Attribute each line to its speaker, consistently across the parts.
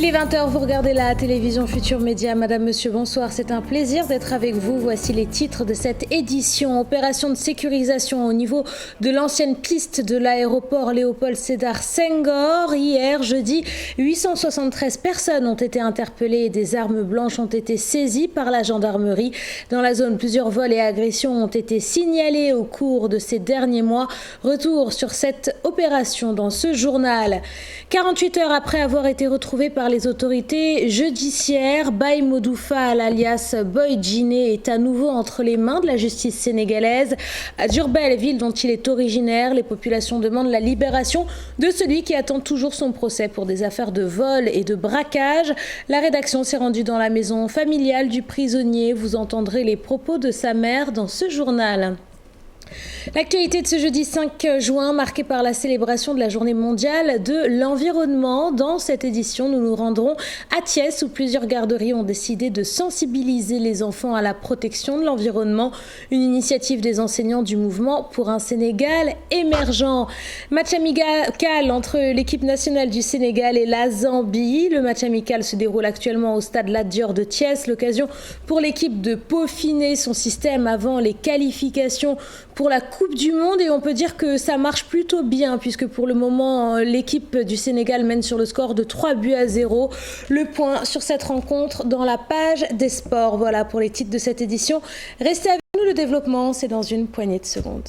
Speaker 1: Il est 20h, vous regardez la télévision Futur Média. Madame, monsieur, bonsoir. C'est un plaisir d'être avec vous. Voici les titres de cette édition. Opération de sécurisation au niveau de l'ancienne piste de l'aéroport Léopold Sédar Senghor. Hier, jeudi, 873 personnes ont été interpellées et des armes blanches ont été saisies par la gendarmerie. Dans la zone, plusieurs vols et agressions ont été signalés au cours de ces derniers mois. Retour sur cette opération dans ce journal. 48 heures après avoir été retrouvé par les autorités judiciaires, Baye Modou Fall, alias Boy Djiné, est à nouveau entre les mains de la justice sénégalaise. À Diourbel, ville dont il est originaire, les populations demandent la libération de celui qui attend toujours son procès pour des affaires de vol et de braquage. La rédaction s'est rendue dans la maison familiale du prisonnier. Vous entendrez les propos de sa mère dans ce journal. L'actualité de ce jeudi 5 juin, marquée par la célébration de la journée mondiale de l'environnement. Dans cette édition, nous nous rendrons à Thiès où plusieurs garderies ont décidé de sensibiliser les enfants à la protection de l'environnement. Une initiative des enseignants du mouvement pour un Sénégal émergent. Match amical entre l'équipe nationale du Sénégal et la Zambie. Le match amical se déroule actuellement au stade Lat Dior de Thiès. L'occasion pour l'équipe de peaufiner son système avant les qualifications pour la Coupe du Monde, et on peut dire que ça marche plutôt bien puisque pour le moment l'équipe du Sénégal mène sur le score de 3-0. Le point sur cette rencontre dans la page des sports. Voilà pour les titres de cette édition. Restez avec nous, le développement c'est dans une poignée de secondes.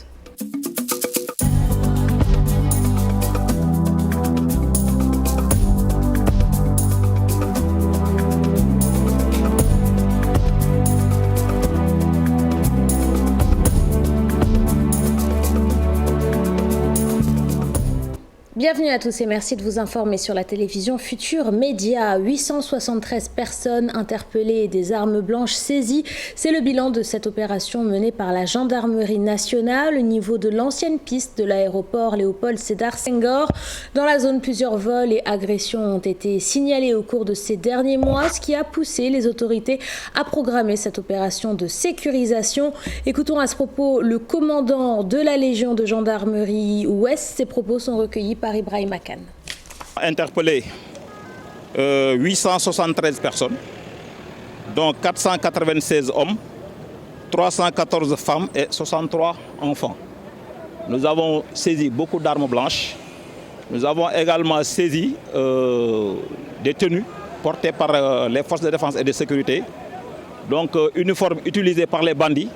Speaker 1: Bienvenue à tous et merci de vous informer sur la télévision Futur Média. 873 personnes interpellées et des armes blanches saisies. C'est le bilan de cette opération menée par la gendarmerie nationale au niveau de l'ancienne piste de l'aéroport Léopold Sédar Senghor. Dans la zone, plusieurs vols et agressions ont été signalés au cours de ces derniers mois, ce qui a poussé les autorités à programmer cette opération de sécurisation. Écoutons à ce propos le commandant de la Légion de gendarmerie Ouest. Ses propos sont recueillis par Ibrahima Khan.
Speaker 2: Interpellé 873 personnes, dont 496 hommes, 314 femmes et 63 enfants. Nous avons saisi beaucoup d'armes blanches. Nous avons également saisi des tenues portées par les forces de défense et de sécurité, donc uniformes utilisés par les bandits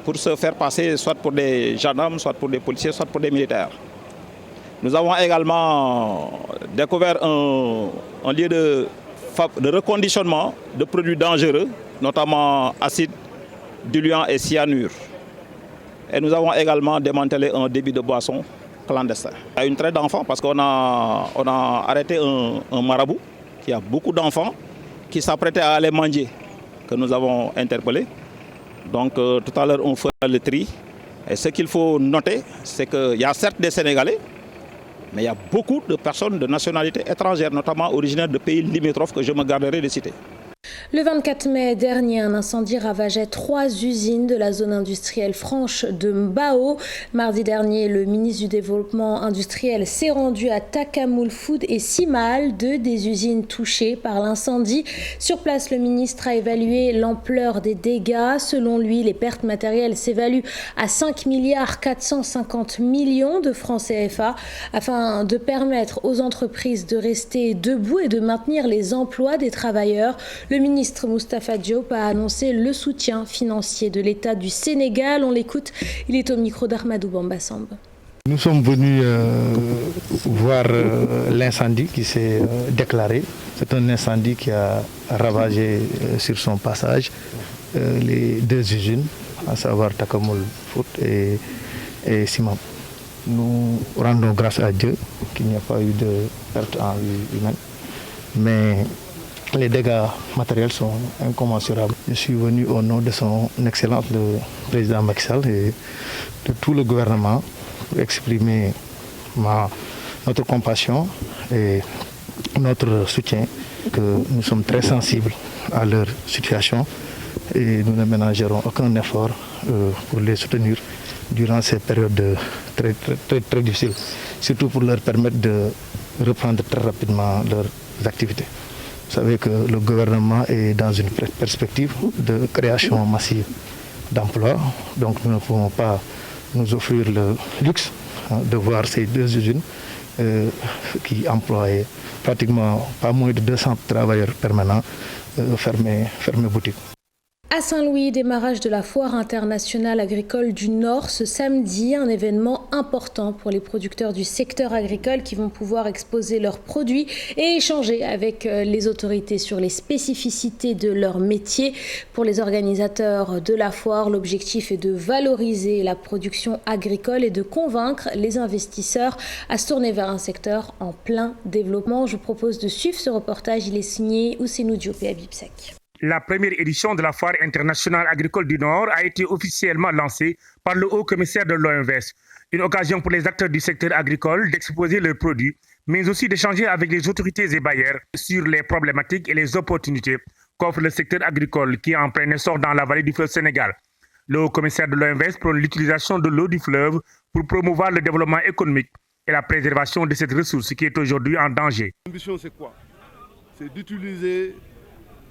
Speaker 2: pour se faire passer soit pour des gendarmes, soit pour des policiers, soit pour des militaires. Nous avons également découvert un lieu de reconditionnement de produits dangereux, notamment acide, diluant et cyanure. Et nous avons également démantelé un débit de boissons clandestin. Il y a une traite d'enfants parce qu'on a arrêté un marabout qui a beaucoup d'enfants qui s'apprêtaient à aller manger, que nous avons interpellé. Donc tout à l'heure on fera le tri. Et ce qu'il faut noter, c'est qu'il y a certes des Sénégalais, mais il y a beaucoup de personnes de nationalité étrangère, notamment originaires de pays limitrophes que je me garderai de citer.
Speaker 1: Le 24 mai dernier, un incendie ravageait 3 usines de la zone industrielle franche de Mbao. Mardi dernier, le ministre du Développement industriel s'est rendu à Takamul Food et Simal, 2 des usines touchées par l'incendie. Sur place, le ministre a évalué l'ampleur des dégâts. Selon lui, les pertes matérielles s'évaluent à 5,450 milliards de francs CFA afin de permettre aux entreprises de rester debout et de maintenir les emplois des travailleurs. Le ministre Moustapha Diop a annoncé le soutien financier de l'État du Sénégal. On l'écoute, il est au micro d'Ahmadou Bamba-Samb.
Speaker 3: Nous sommes venus voir l'incendie qui s'est déclaré. C'est un incendie qui a ravagé sur son passage les 2 usines, à savoir Takamul Food et Simam. Nous rendons grâce à Dieu qu'il n'y a pas eu de perte en vie humaine. Mais les dégâts matériels sont incommensurables. Je suis venu au nom de son Excellence le président Macky Sall et de tout le gouvernement pour exprimer notre compassion et notre soutien, que nous sommes très sensibles à leur situation et nous ne ménagerons aucun effort pour les soutenir durant ces périodes très difficiles, surtout pour leur permettre de reprendre très rapidement leurs activités. Vous savez que le gouvernement est dans une perspective de création massive d'emplois. Donc nous ne pouvons pas nous offrir le luxe de voir ces deux usines qui emploient pratiquement pas moins de 200 travailleurs permanents fermer boutique.
Speaker 1: À Saint-Louis, démarrage de la Foire internationale agricole du Nord ce samedi, un événement important pour les producteurs du secteur agricole qui vont pouvoir exposer leurs produits et échanger avec les autorités sur les spécificités de leur métier. Pour les organisateurs de la foire, l'objectif est de valoriser la production agricole et de convaincre les investisseurs à se tourner vers un secteur en plein développement. Je vous propose de suivre ce reportage. Il est signé Ousseynou Diop et Habib Sek.
Speaker 4: La première édition de la Foire internationale agricole du Nord a été officiellement lancée par le haut-commissaire de l'OMVS. Une occasion pour les acteurs du secteur agricole d'exposer leurs produits, mais aussi d'échanger avec les autorités et bailleurs sur les problématiques et les opportunités qu'offre le secteur agricole qui est en plein essor dans la vallée du fleuve Sénégal. Le haut-commissaire de l'OMVS prône l'utilisation de l'eau du fleuve pour promouvoir le développement économique et la préservation de cette ressource qui est aujourd'hui en danger.
Speaker 5: L'ambition, c'est quoi? C'est d'utiliser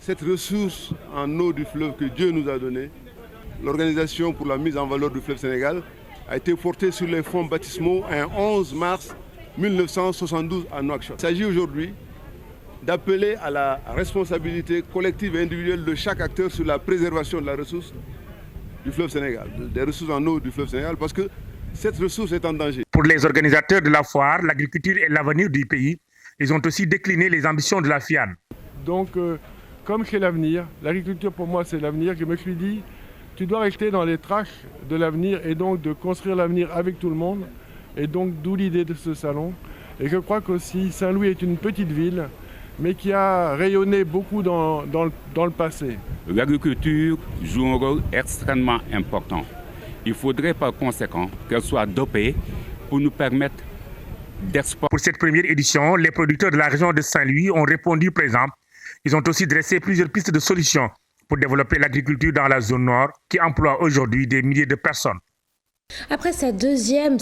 Speaker 5: cette ressource en eau du fleuve que Dieu nous a donnée. L'organisation pour la mise en valeur du fleuve Sénégal a été portée sur les fonds baptismaux un 11 mars 1972 à Nouakchott. Il s'agit aujourd'hui d'appeler à la responsabilité collective et individuelle de chaque acteur sur la préservation de la ressource du fleuve Sénégal, des ressources en eau du fleuve Sénégal, parce que cette ressource est en danger.
Speaker 4: Pour les organisateurs de la foire, l'agriculture est l'avenir du pays. Ils ont aussi décliné les ambitions de la FIAN.
Speaker 6: Donc, comme c'est l'avenir, l'agriculture pour moi c'est l'avenir, je me suis dit, tu dois rester dans les traces de l'avenir et donc de construire l'avenir avec tout le monde. Et donc d'où l'idée de ce salon. Et je crois qu'aussi Saint-Louis est une petite ville, mais qui a rayonné beaucoup dans le passé.
Speaker 7: L'agriculture joue un rôle extrêmement important. Il faudrait par conséquent qu'elle soit dopée pour nous permettre d'exporter.
Speaker 4: Pour cette première édition, les producteurs de la région de Saint-Louis ont répondu présent. Ils ont aussi dressé plusieurs pistes de solutions pour développer l'agriculture dans la zone nord qui emploie aujourd'hui des milliers de personnes.
Speaker 1: Après sa 12e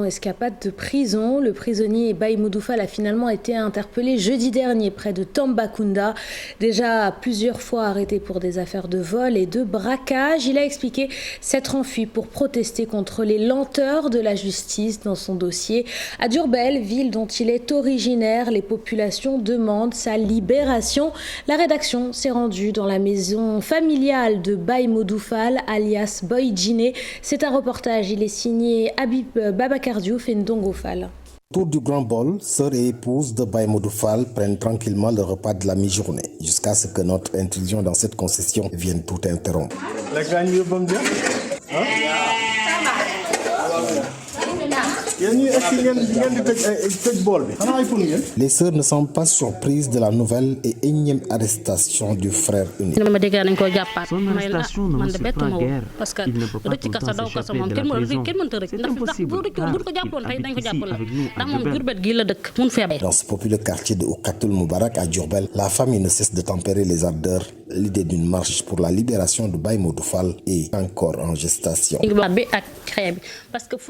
Speaker 1: escapade de prison, le prisonnier Baye Modou Fall a finalement été interpellé jeudi dernier près de Tambacounda. Déjà plusieurs fois arrêté pour des affaires de vol et de braquage, il a expliqué s'être enfui pour protester contre les lenteurs de la justice dans son dossier. À Diourbel, ville dont il est originaire, les populations demandent sa libération. La rédaction s'est rendue dans la maison familiale de Baye Modou Fall, alias Boy Djiné. C'est un reportage, il est signé Habib Babacar Diouf et Ndongo Fall.
Speaker 8: Autour du grand bol, sœur et épouse de Baye Modou Fall prennent tranquillement le repas de la mi-journée, jusqu'à ce que notre intrusion dans cette concession vienne tout interrompre. Les sœurs ne sont pas surprises de la nouvelle et énième arrestation du frère unique.
Speaker 9: Son arrestation ne me surprend guère. Il ne peut pas tout le temps s'échapper de la prison. C'est impossible, car il habite ici avec nous à Diourbel.
Speaker 8: Dans ce populaire quartier de Oukatul Moubarak à Diourbel, la famille ne cesse de tempérer les ardeurs. L'idée d'une marche pour la libération de Baye Modou Fall est encore en gestation.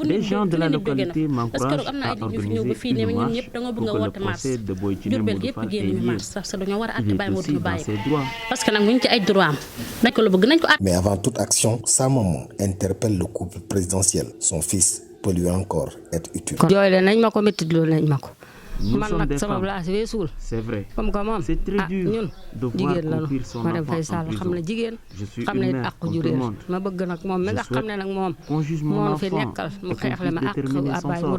Speaker 9: Les gens de la localité m'encouragent à organiser une marche pour que le procès de Boy Djiné Modou Fall ait lieu. Il est aussi dans ses droits.
Speaker 8: Mais avant toute action, sa maman interpelle le couple présidentiel. Son fils peut lui encore être utile.
Speaker 9: Nous sommes des femmes, c'est vrai. C'est très dur de voir courir son enfant en prison. Je suis une mère comme tout le monde. Je souhaite qu'on juge mon enfant et qu'on puisse déterminer son sort.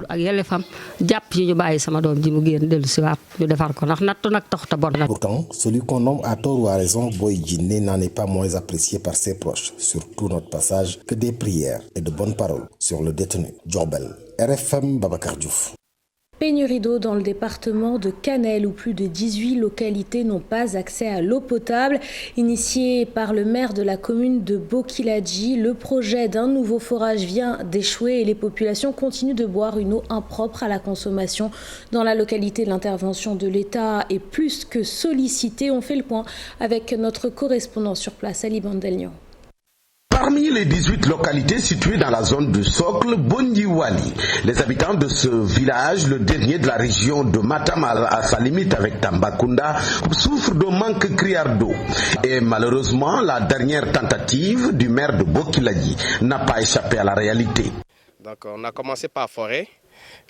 Speaker 8: Pourtant, celui qu'on nomme à tort ou à raison Boy Djiné n'en est pas moins apprécié par ses proches sur tout notre passage que des prières et de bonnes paroles sur le détenu. Diourbel, RFM Babacar Diouf.
Speaker 1: Pénurie d'eau dans le département de Canel où plus de 18 localités n'ont pas accès à l'eau potable. Initié par le maire de la commune de Bokiladji, le projet d'un nouveau forage vient d'échouer et les populations continuent de boire une eau impropre à la consommation. Dans la localité, l'intervention de l'État est plus que sollicitée. On fait le point avec notre correspondant sur place, Ali Bandelnian.
Speaker 10: Parmi Parmi les 18 localités situées dans la zone du socle, Bondiwali, les habitants de ce village, le dernier de la région de Matam à sa limite avec Tambacounda, souffrent d'un manque criard d'eau. Et malheureusement, la dernière tentative du maire de Bokiladji n'a pas échappé à la réalité.
Speaker 11: Donc on a commencé par forêt.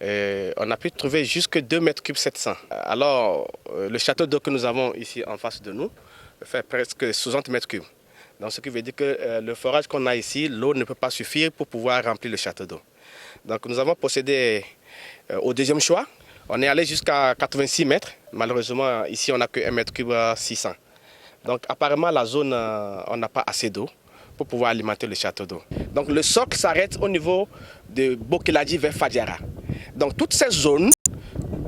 Speaker 11: On a pu trouver jusque 2 mètres cubes 700. Alors le château d'eau que nous avons ici en face de nous fait presque 60 mètres cubes. Donc ce qui veut dire que le forage qu'on a ici, l'eau ne peut pas suffire pour pouvoir remplir le château d'eau. Donc nous avons procédé au deuxième choix. On est allé jusqu'à 86 mètres. Malheureusement ici on n'a que 1 mètre cube 600. Donc apparemment la zone, on n'a pas assez d'eau pour pouvoir alimenter le château d'eau. Donc le socle s'arrête au niveau de Bokiladji vers Fadiara. Donc toutes ces zones,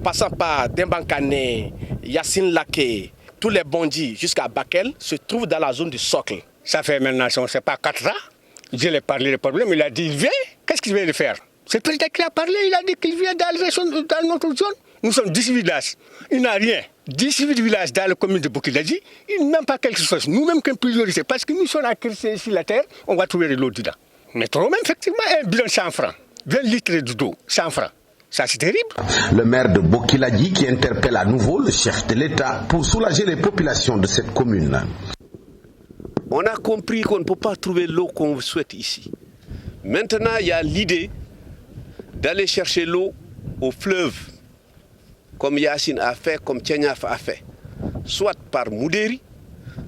Speaker 11: passant par Dembankane, Yassine Laké, tous les bondis jusqu'à Bakel, se trouvent dans la zone du socle.
Speaker 12: Ça fait maintenant, on ne sait pas 4 ans. Je lui ai parlé du problème, il a dit, il vient, qu'est-ce qu'il vient de faire? C'est le président qui a parlé, il a dit qu'il vient dans notre zone. Nous sommes 18 villages, il n'a rien. 18 villages dans la commune de Bokiladji, il n'a même pas quelque chose. Nous-mêmes qu'un priorité, parce que nous sommes à crisser sur la terre, on va trouver de l'eau dedans. Mais trop même, effectivement, un bidon 100 francs, 20 litres d'eau, 100 francs. Ça, c'est terrible.
Speaker 10: Le maire de Bokiladji qui interpelle à nouveau le chef de l'État pour soulager les populations de cette commune.
Speaker 13: On a compris qu'on ne peut pas trouver l'eau qu'on souhaite ici. Maintenant, il y a l'idée d'aller chercher l'eau au fleuve, comme Yassine a fait, comme Tchenyaf a fait, soit par Moudéri,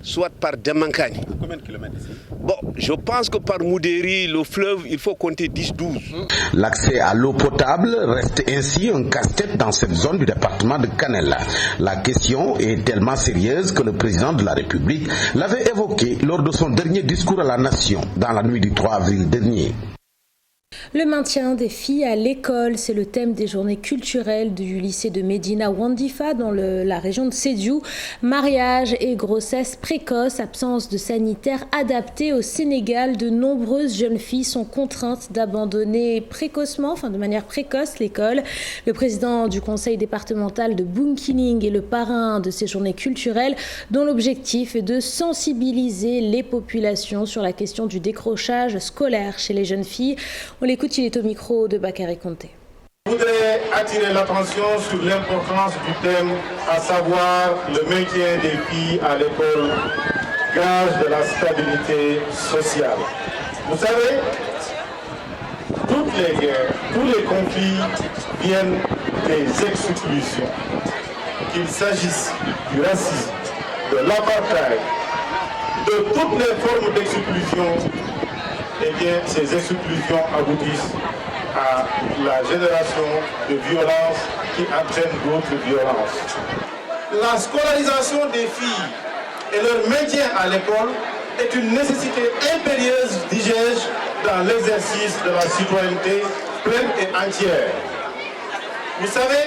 Speaker 13: soit par Demankani.
Speaker 11: Combien de kilomètres ici?
Speaker 13: Bon, je pense que par Moudéri, le fleuve, il faut compter 10-12.
Speaker 10: L'accès à l'eau potable reste ainsi un casse-tête dans cette zone du département de Kanella. La question est tellement sérieuse que le président de la République l'avait évoquée lors de son dernier discours à la nation, dans la nuit du 3 avril dernier.
Speaker 1: Le maintien des filles à l'école, c'est le thème des journées culturelles du lycée de Médina Wandifa dans la région de Sédhiou. Mariage et grossesse précoce, absence de sanitaire adapté au Sénégal. De nombreuses jeunes filles sont contraintes d'abandonner de manière précoce l'école. Le président du conseil départemental de Bounkiling est le parrain de ces journées culturelles dont l'objectif est de sensibiliser les populations sur la question du décrochage scolaire chez les jeunes filles. On l'écoute, il est au micro de Bakary Konté.
Speaker 14: Je voudrais attirer l'attention sur l'importance du thème, à savoir le maintien des filles à l'école, gage de la stabilité sociale. Vous savez, toutes les guerres, tous les conflits viennent des exclusions. Qu'il s'agisse du racisme, de l'apartheid, de toutes les formes d'exclusion, eh bien, ces exclusions aboutissent à la génération de violences qui entraînent d'autres violences. La scolarisation des filles et leur maintien à l'école est une nécessité impérieuse, dis-je, dans l'exercice de la citoyenneté pleine et entière. Vous savez,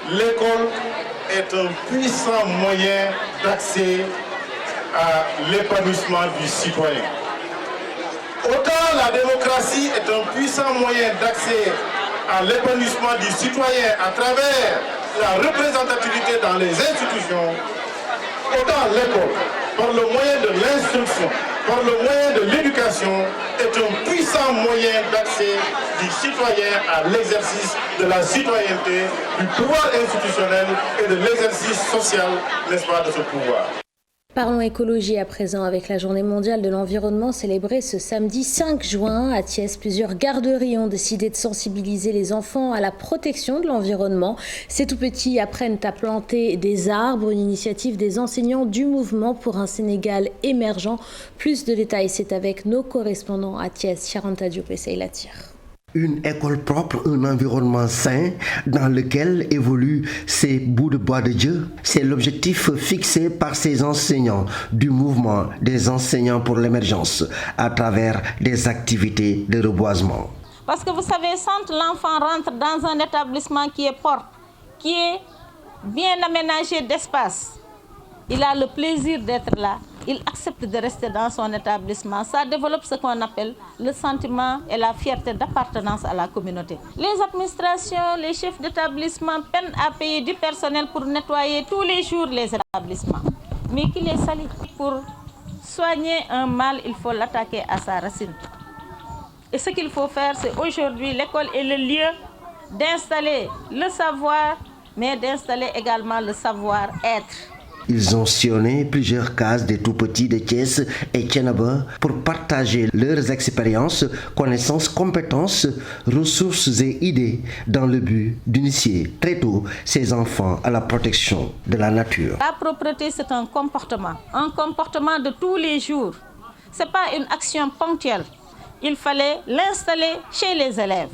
Speaker 14: l'école est un puissant moyen d'accès à l'épanouissement du citoyen. Autant la démocratie est un puissant moyen d'accès à l'épanouissement du citoyen à travers la représentativité dans les institutions, autant l'école, par le moyen de l'instruction, par le moyen de l'éducation, est un puissant moyen d'accès du citoyen à l'exercice de la citoyenneté, du pouvoir institutionnel et de l'exercice social, n'est-ce pas, de ce pouvoir.
Speaker 1: Parlons écologie à présent avec la journée mondiale de l'environnement célébrée ce samedi 5 juin. À Thiès, plusieurs garderies ont décidé de sensibiliser les enfants à la protection de l'environnement. Ces tout-petits apprennent à planter des arbres, une initiative des enseignants du mouvement pour un Sénégal émergent. Plus de détails, c'est avec nos correspondants à Thiès, Charanta Diop et Seyla Tir.
Speaker 15: Une école propre, un environnement sain dans lequel évoluent ces bouts de bois de Dieu. C'est l'objectif fixé par ces enseignants du mouvement des enseignants pour l'émergence à travers des activités de reboisement.
Speaker 16: Parce que vous savez, quand l'enfant rentre dans un établissement qui est propre, qui est bien aménagé d'espace, il a le plaisir d'être là. Il accepte de rester dans son établissement. Ça développe ce qu'on appelle le sentiment et la fierté d'appartenance à la communauté. Les administrations, les chefs d'établissement peinent à payer du personnel pour nettoyer tous les jours les établissements. Mais qu'il est sali pour soigner un mal, il faut l'attaquer à sa racine. Et ce qu'il faut faire, c'est aujourd'hui, l'école est le lieu d'installer le savoir, mais d'installer également le savoir-être.
Speaker 15: Ils ont sillonné plusieurs cases des tout-petits de Thiès et Thiénaba pour partager leurs expériences, connaissances, compétences, ressources et idées dans le but d'initier très tôt ces enfants à la protection de la nature.
Speaker 16: La propreté, c'est un comportement de tous les jours. Ce n'est pas une action ponctuelle. Il fallait l'installer chez les élèves,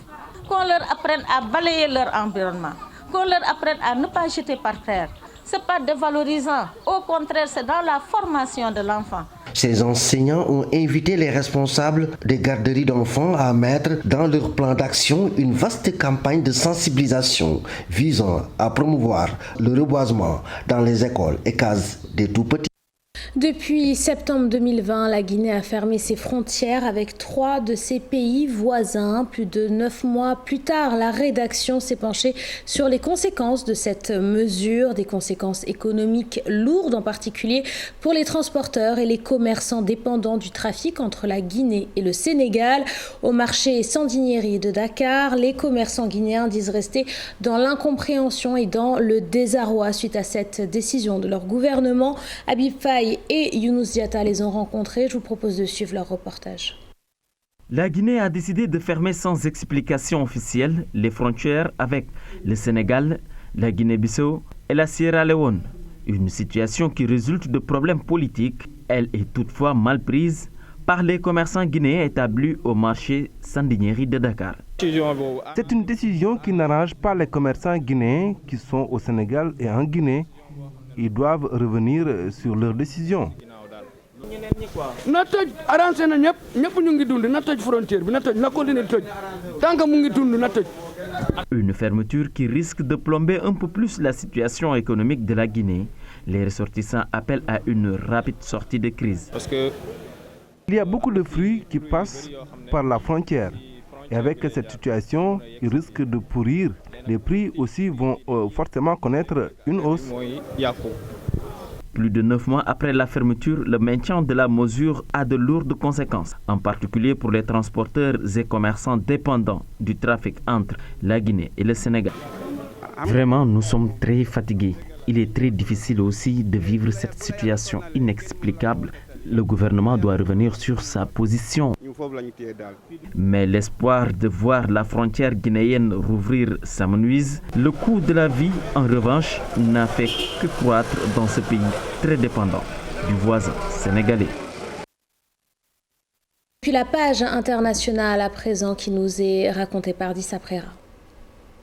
Speaker 16: qu'on leur apprenne à balayer leur environnement, qu'on leur apprenne à ne pas jeter par terre. Ce n'est pas dévalorisant, au contraire, c'est dans la formation de l'enfant.
Speaker 15: Ces enseignants ont invité les responsables des garderies d'enfants à mettre dans leur plan d'action une vaste campagne de sensibilisation visant à promouvoir le reboisement dans les écoles et cases des tout-petits.
Speaker 1: Depuis septembre 2020, la Guinée a fermé ses frontières avec 3 de ses pays voisins. Plus de 9 mois plus tard, la rédaction s'est penchée sur les conséquences de cette mesure, des conséquences économiques lourdes, en particulier pour les transporteurs et les commerçants dépendants du trafic entre la Guinée et le Sénégal. Au marché Sandiniéry de Dakar, les commerçants guinéens disent rester dans l'incompréhension et dans le désarroi suite à cette décision de leur gouvernement. Habib Faye et Younous Diatta les ont rencontrés. Je vous propose de suivre leur reportage.
Speaker 17: La Guinée a décidé de fermer sans explication officielle les frontières avec le Sénégal, la Guinée-Bissau et la Sierra Leone. Une situation qui résulte de problèmes politiques. Elle est toutefois mal prise par les commerçants guinéens établis au marché Sandiniéry de Dakar.
Speaker 18: C'est une décision qui n'arrange pas les commerçants guinéens qui sont au Sénégal et en Guinée. Ils doivent revenir sur leur décision.
Speaker 17: Une fermeture qui risque de plomber un peu plus la situation économique de la Guinée. Les ressortissants appellent à une rapide sortie de crise.
Speaker 18: Il y a beaucoup de fruits qui passent par la frontière. Et avec cette situation, ils risquent de pourrir. Les prix aussi vont forcément connaître une hausse.
Speaker 17: Plus de 9 mois après la fermeture, le maintien de la mesure a de lourdes conséquences, en particulier pour les transporteurs et commerçants dépendants du trafic entre la Guinée et le Sénégal. Vraiment, nous sommes très fatigués. Il est très difficile aussi de vivre cette situation inexplicable. Le gouvernement doit revenir sur sa position. Mais l'espoir de voir la frontière guinéenne rouvrir s'amenuise. Le coût de la vie, en revanche, n'a fait que croître dans ce pays très dépendant du voisin sénégalais.
Speaker 1: Puis la page internationale à présent qui nous est racontée par Dissa Prera.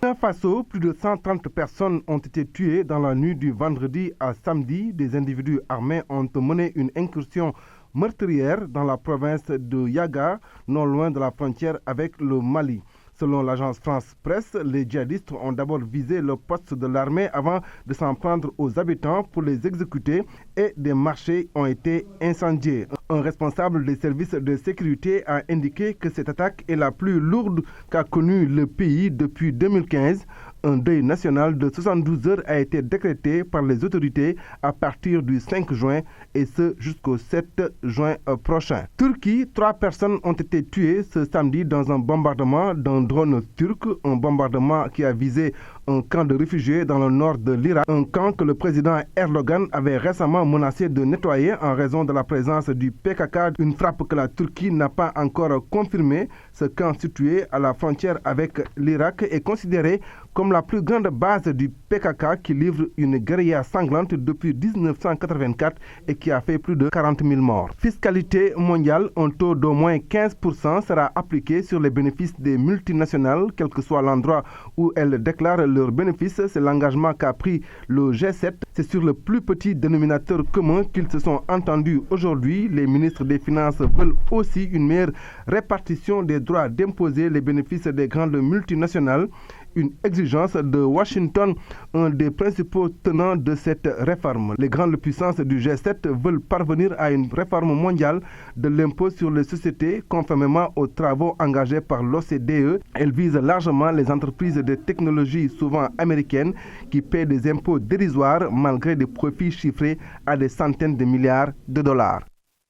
Speaker 18: Au Faso, plus de 130 personnes ont été tuées dans la nuit du vendredi à samedi. Des individus armés ont mené une incursion meurtrière dans la province de Yaga, non loin de la frontière avec le Mali. Selon l'agence France Presse, les djihadistes ont d'abord visé le poste de l'armée avant de s'en prendre aux habitants pour les exécuter et des marchés ont été incendiés. Un responsable des services de sécurité a indiqué que cette attaque est la plus lourde qu'a connue le pays depuis 2015. Un deuil national de 72 heures a été décrété par les autorités à partir du 5 juin et ce jusqu'au 7 juin prochain. Turquie, 3 personnes ont été tuées ce samedi dans un bombardement d'un drone turc, un bombardement qui a visé un camp de réfugiés dans le nord de l'Irak, un camp que le président Erdogan avait récemment menacé de nettoyer en raison de la présence du PKK, une frappe que la Turquie n'a pas encore confirmée. Ce camp situé à la frontière avec l'Irak est considéré comme la plus grande base du PKK qui livre une guérilla sanglante depuis 1984 et qui a fait plus de 40 000 morts. Fiscalité mondiale, un taux d'au moins 15% sera appliqué sur les bénéfices des multinationales, quel que soit l'endroit où elles déclarent leurs bénéfices. C'est l'engagement qu'a pris le G7. C'est sur le plus petit dénominateur commun qu'ils se sont entendus aujourd'hui. Les ministres des Finances veulent aussi une meilleure répartition des droits d'imposer les bénéfices des grandes multinationales. Une exigence de Washington, un des principaux tenants de cette réforme. Les grandes puissances du G7 veulent parvenir à une réforme mondiale de l'impôt sur les sociétés conformément aux travaux engagés par l'OCDE. Elle vise largement les entreprises de technologie souvent américaines qui paient des impôts dérisoires malgré des profits chiffrés à des centaines de milliards de dollars.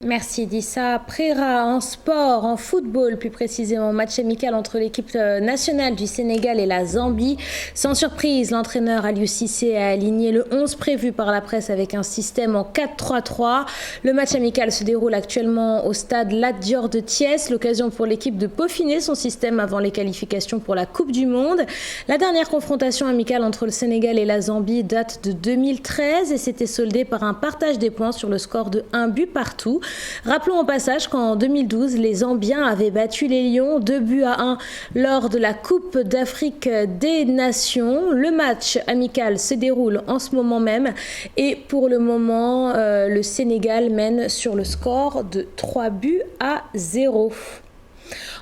Speaker 1: Merci Dissa. Préra en sport, en football plus précisément, match amical entre l'équipe nationale du Sénégal et la Zambie. Sans surprise, l'entraîneur Aliou Cissé a aligné le 11 prévu par la presse avec un système en 4-3-3. Le match amical se déroule actuellement au stade Lat Dior de Thiès, l'occasion pour l'équipe de peaufiner son système avant les qualifications pour la Coupe du Monde. La dernière confrontation amicale entre le Sénégal et la Zambie date de 2013 et s'était soldée par un partage des points sur le score de 1 but partout. Rappelons au passage qu'en 2012, les Zambiens avaient battu les Lions 2-1 lors de la Coupe d'Afrique des Nations. Le match amical se déroule en ce moment même et pour le moment, le Sénégal mène sur le score de 3-0.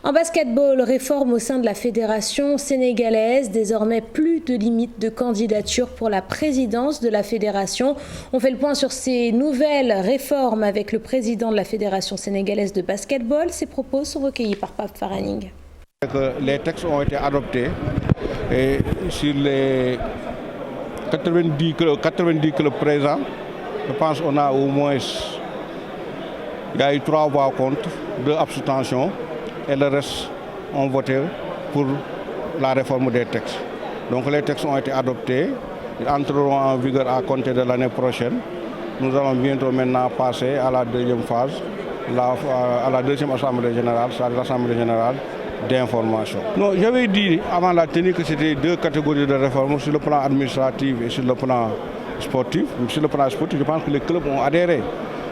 Speaker 1: En basketball, réforme au sein de la fédération sénégalaise, désormais plus de limites de candidature pour la présidence de la fédération. On fait le point sur ces nouvelles réformes avec le président de la fédération sénégalaise de basketball. Ces propos sont recueillis par Pape Faraning.
Speaker 19: Les textes ont été adoptés et sur les 90 clubs présents, je pense qu'on a au moins, il y a eu 3 voix contre, 2 abstentions. Et le reste ont voté pour la réforme des textes. Donc les textes ont été adoptés, ils entreront en vigueur à compter de l'année prochaine. Nous allons bientôt maintenant passer à la deuxième phase, à la deuxième assemblée générale, c'est l'assemblée générale d'information. Non, j'avais dit avant la tenue que c'était 2 catégories de réformes sur le plan administratif et sur le plan sportif. Sur le plan sportif, je pense que les clubs ont adhéré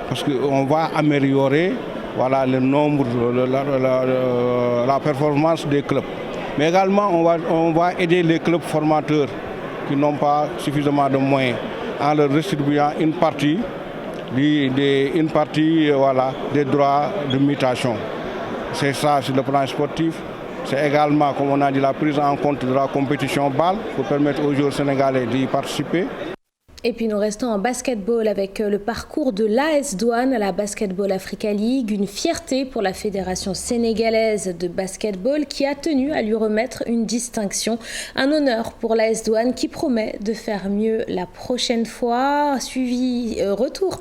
Speaker 19: parce qu'on va améliorer le nombre, la performance des clubs. Mais également, on va aider les clubs formateurs qui n'ont pas suffisamment de moyens en leur distribuant une partie des droits de mutation. C'est ça sur le plan sportif. C'est également, comme on a dit, la prise en compte de la compétition BAL pour permettre aux joueurs sénégalais d'y participer.
Speaker 1: Et puis nous restons en basketball avec le parcours de l'AS Douanes à la Basketball Africa League, une fierté pour la fédération sénégalaise de basketball qui a tenu à lui remettre une distinction, un honneur pour l'AS Douanes qui promet de faire mieux la prochaine fois. Retour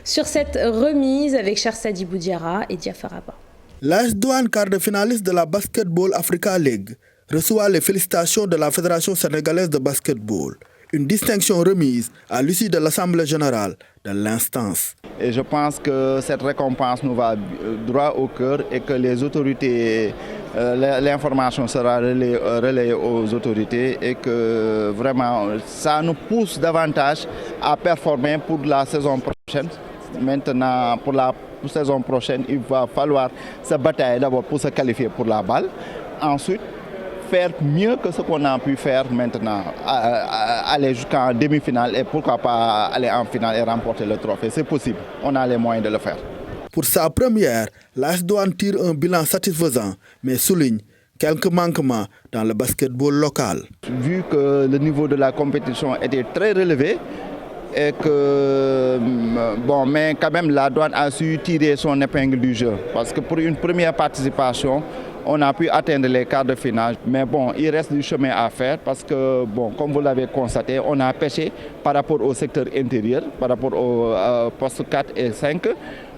Speaker 1: sur cette remise avec Charsadi Boudiara et Diafaraba.
Speaker 20: L'AS Douanes, quart de finaliste de la Basketball Africa League, reçoit les félicitations de la Fédération sénégalaise de basketball. Une distinction remise à l'issue de l'Assemblée générale de l'instance.
Speaker 21: Et je pense que cette récompense nous va droit au cœur et que les autorités, l'information sera relayée aux autorités et que vraiment ça nous pousse davantage à performer pour la saison prochaine. Maintenant, pour la saison prochaine, il va falloir se batailler d'abord pour se qualifier pour la balle. Ensuite, faire mieux que ce qu'on a pu faire maintenant, aller jusqu'en demi-finale et pourquoi pas aller en finale et remporter le trophée. C'est possible, on a les moyens de le faire.
Speaker 20: Pour sa première, l'AS Douanes tire un bilan satisfaisant, mais souligne quelques manquements dans le basketball local.
Speaker 21: Vu que le niveau de la compétition était très relevé, et que, mais quand même la Douane a su tirer son épingle du jeu. Parce que pour une première participation, on a pu atteindre les quarts de finale. Mais il reste du chemin à faire parce que, comme vous l'avez constaté, on a pêché par rapport au secteur intérieur, par rapport au poste 4 et 5.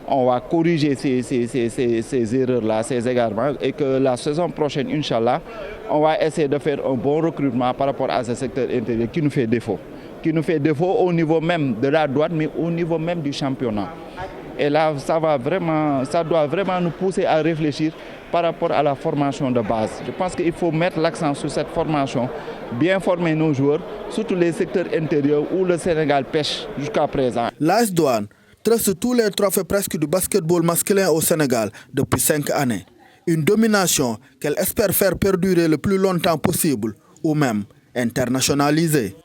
Speaker 21: On va corriger ces erreurs-là, ces égarements, et que la saison prochaine, Inch'Allah, on va essayer de faire un bon recrutement par rapport à ce secteur intérieur qui nous fait défaut. Qui nous fait défaut au niveau même de la douane, mais au niveau même du championnat. Et là, ça doit vraiment nous pousser à réfléchir par rapport à la formation de base. Je pense qu'il faut mettre l'accent sur cette formation, bien former nos joueurs, surtout les secteurs intérieurs où le Sénégal pêche jusqu'à présent.
Speaker 20: L'AS Douanes trace tous les trophées presque du basketball masculin au Sénégal depuis 5 années. Une domination qu'elle espère faire perdurer le plus longtemps possible ou même internationaliser.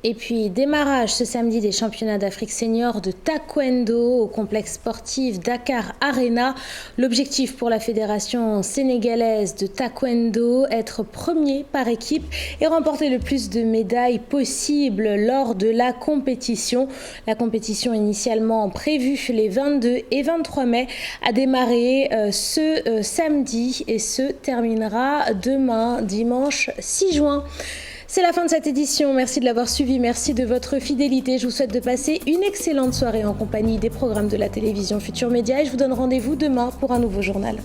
Speaker 1: Et puis, démarrage ce samedi des championnats d'Afrique senior de taekwondo au complexe sportif Dakar Arena. L'objectif pour la fédération sénégalaise de taekwondo, être premier par équipe et remporter le plus de médailles possible lors de la compétition. La compétition initialement prévue les 22 et 23 mai a démarré ce samedi et se terminera demain, dimanche 6 juin. C'est la fin de cette édition. Merci de l'avoir suivi. Merci de votre fidélité. Je vous souhaite de passer une excellente soirée en compagnie des programmes de la télévision Futur Média et je vous donne rendez-vous demain pour un nouveau journal.